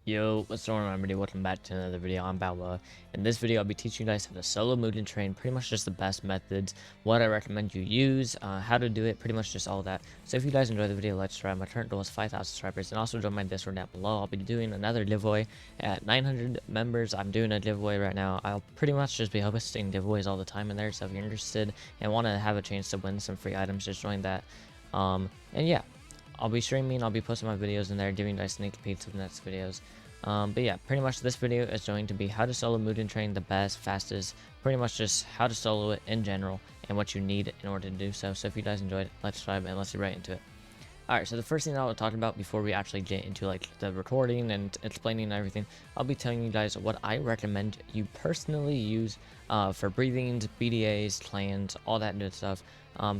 Yo, what's going on, everybody? Welcome back to another video. I'm Balboa. In this video, I'll be teaching you guys how to solo Mugen train, pretty much just the best methods, what I recommend you use, how to do it, pretty much just all that. So if you guys enjoyed the video, let's try. My current goal is 5,000 subscribers, and also join my Discord down below. I'll be doing another giveaway at 900 members. I'm doing a giveaway right now. I'll pretty much just be hosting giveaways all the time in there, so if you're interested and want to have a chance to win some free items, just join that. And yeah, I'll be streaming, I'll be posting my videos in there, giving you guys sneak peeks of the next videos. But yeah, pretty much this video is going to be how to solo Mugen train the best, fastest, pretty much just how to solo it in general and what you need in order to do so. So if you guys enjoyed, let's dive and let's get right into it. Alright, so the first thing I'll talk about before we actually get into like the recording and explaining everything, I'll be telling you guys what I recommend you personally use for breathings, BDAs, clans, all that good stuff.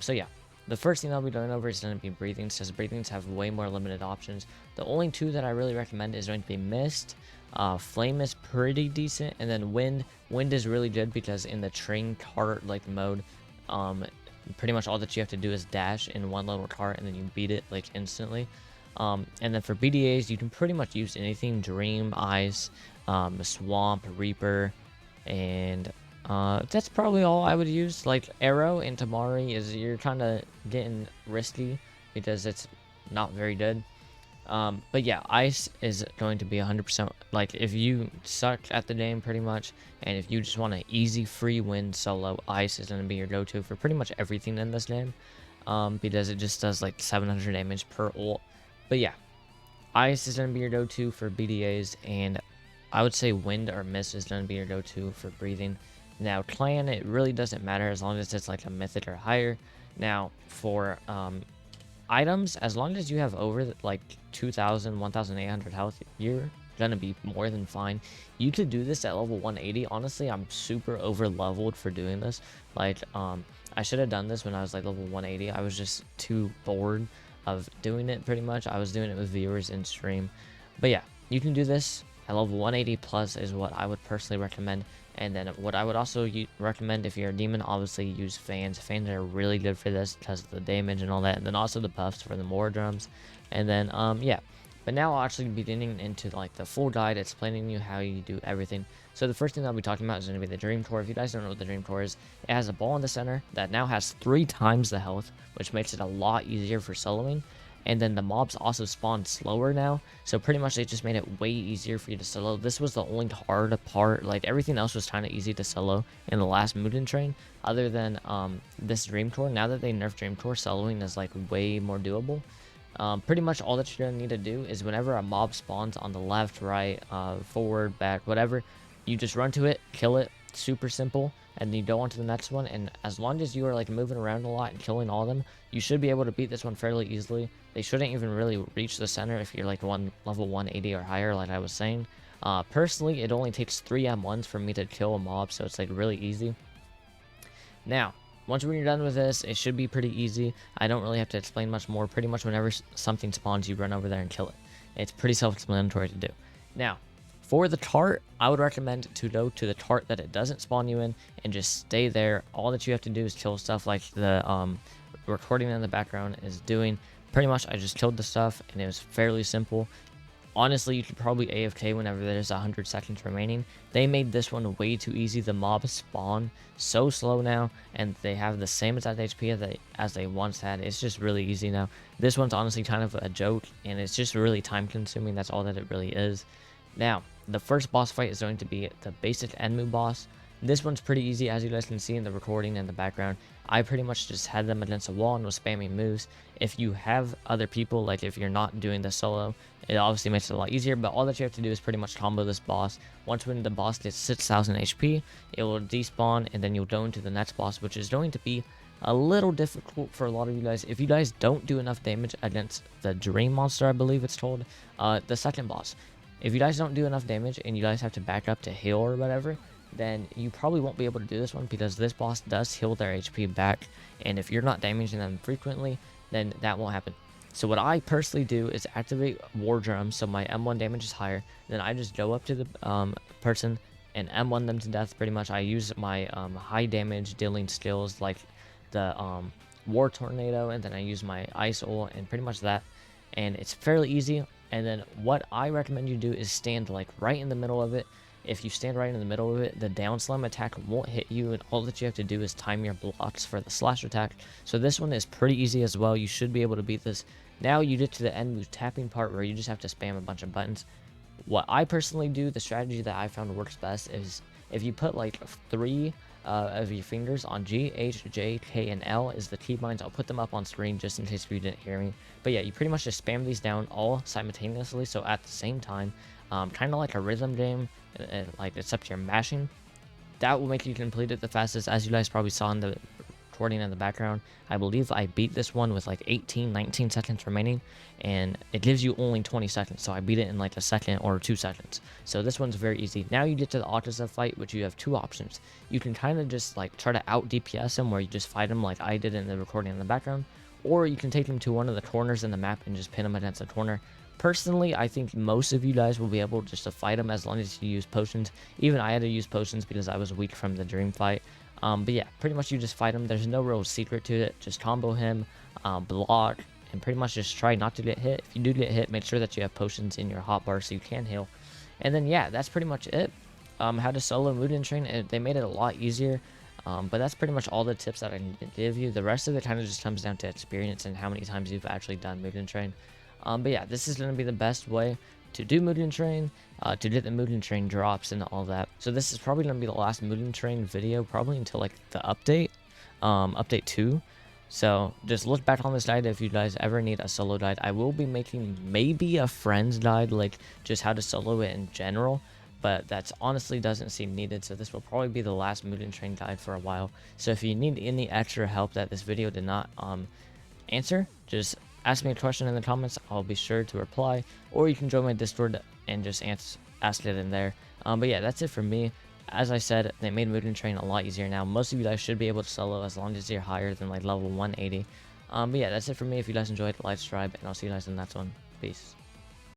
So yeah. The first thing I'll be going over is going to be breathings, because breathings have way more limited options. The only two that I really recommend is going to be mist. Flame is pretty decent, and then wind. Wind is really good because in the train cart like mode, pretty much all that you have to do is dash in one little cart and then you beat it like instantly. And then for BDAs, you can pretty much use anything: Dream, Ice, Swamp, Reaper, and that's probably all I would use. Like Arrow and Tamari you're kind of getting risky because it's not very good. But yeah, Ice is going to be 100%. Like if you suck at the game pretty much, and if you just want an easy free win solo, Ice is going to be your go-to for pretty much everything in this game, because it just does like 700 damage per ult. But yeah, Ice is going to be your go-to for BDAs, and I would say Wind or Mist is going to be your go-to for breathing. Now, clan, it really doesn't matter as long as it's like a mythic or higher. Now, for items, as long as you have over like 2,000, 1,800 health, you're gonna be more than fine. You could do this at level 180. Honestly, I'm super over leveled for doing this. Like, I should have done this when I was like level 180. I was just too bored of doing it pretty much. I was doing it with viewers in stream. But yeah, you can do this at level 180 plus is what I would personally recommend. And then what I would also recommend, if you're a demon, obviously use fans. Fans are really good for this because of the damage and all that. And then also the buffs for the more drums. And then, yeah. But now I'll actually be getting into like the full guide, explaining you how you do everything. So the first thing I'll be talking about is going to be the Dream Core. If you guys don't know what the Dream Core is, it has a ball in the center that now has 3 times the health, which makes it a lot easier for soloing. And then the mobs also spawn slower now, so pretty much they just made it way easier for you to solo. This was the only hard part. Like everything else was kind of easy to solo in the last Mugen train, other than this Dream Core. Now that they nerfed Dream Core, soloing is like way more doable. Pretty much all that you're gonna need to do is whenever a mob spawns on the left, right, forward, back, whatever, you just run to it, kill it. Super simple. And you go on to the next one, and as long as you are like moving around a lot and killing all of them, you should be able to beat this one fairly easily. They shouldn't even really reach the center if you're like level 180 or higher, like I was saying. Personally, it only takes 3 M1s for me to kill a mob, so it's like really easy. Now, once we're done with this, it should be pretty easy. I don't really have to explain much more. Pretty much whenever something spawns, you run over there and kill it. It's pretty self-explanatory to do. Now, for the Tart, I would recommend to go to the Tart that it doesn't spawn you in and just stay there. All that you have to do is kill stuff like the recording in the background is doing. Pretty much, I just killed the stuff, and it was fairly simple. Honestly, you could probably AFK whenever there's 100 seconds remaining. They made this one way too easy. The mobs spawn so slow now, and they have the same exact HP as they once had. It's just really easy now. This one's honestly kind of a joke, and it's just really time consuming. That's all that it really is. Now, the first boss fight is going to be the basic Enmu boss. This one's pretty easy, as you guys can see in the recording and the background. I pretty much just had them against a wall and was spamming moves. If you have other people, like if you're not doing this solo, it obviously makes it a lot easier, but all that you have to do is pretty much combo this boss. Once when the boss gets 6,000 HP, it will despawn, and then you'll go into the next boss, which is going to be a little difficult for a lot of you guys. If you guys don't do enough damage against the Dream Monster, I believe it's called, the second boss. If you guys don't do enough damage and you guys have to back up to heal or whatever, then you probably won't be able to do this one, because this boss does heal their HP back, and if you're not damaging them frequently, then that won't happen. So what I personally do is activate War Drum, so my M1 damage is higher. Then I just go up to the person and M1 them to death. Pretty much I use my high damage dealing skills like the War Tornado, and then I use my Ice Ult and pretty much that. And it's fairly easy. And then what I recommend you do is stand like right in the middle of it. If you stand right in the middle of it, the down slam attack won't hit you, and all that you have to do is time your blocks for the slash attack. So this one is pretty easy as well. You should be able to beat this. Now you get to the end move tapping part where you just have to spam a bunch of buttons. What I personally do, the strategy that I found works best, is if you put like 3 of your fingers on G, H, J, K, and L is the keybinds. I'll put them up on screen just in case you didn't hear me. But yeah, you pretty much just spam these down all simultaneously, so at the same time, kind of like a rhythm game, like except you're mashing. That will make you complete it the fastest. As you guys probably saw in the recording in the background, I believe I beat this one with like 19 seconds remaining, and it gives you only 20 seconds, so I beat it in like a second or 2 seconds. So this one's very easy. Now you get to the Autosave fight, which you have 2 options. You can kind of just like try to out DPS him, where you just fight him like I did in the recording in the background, or you can take him to one of the corners in the map and just pin him against the corner. Personally, I think most of you guys will be able just to fight him as long as you use potions. Even I had to use potions because I was weak from the dream fight. But yeah, pretty much you just fight him. There's no real secret to it. Just combo him, block, and pretty much just try not to get hit. If you do get hit, make sure that you have potions in your hotbar so you can heal. And then yeah, that's pretty much it. How to solo Mugen Train. They made it a lot easier. But that's pretty much all the tips that I need to give you. The rest of it kind of just comes down to experience and how many times you've actually done Mugen Train. But yeah, this is going to be the best way to do Mugen Train, to get the Mugen Train drops and all that. So this is probably going to be the last Mugen Train video, probably until like the update, update 2. So just look back on this guide if you guys ever need a solo guide. I will be making maybe a friend's guide, like just how to solo it in general, but that's honestly doesn't seem needed. So this will probably be the last Mugen Train guide for a while. So if you need any extra help that this video did not answer, just ask me a question in the comments. I'll be sure to reply, or you can join my Discord and just ask it in there. But yeah, that's it for me. As I said, they made Mugen Train a lot easier now. Most of you guys should be able to solo as long as you're higher than like level 180. But yeah, that's it for me. If you guys enjoyed, like, subscribe, and I'll see you guys in the next one. Peace.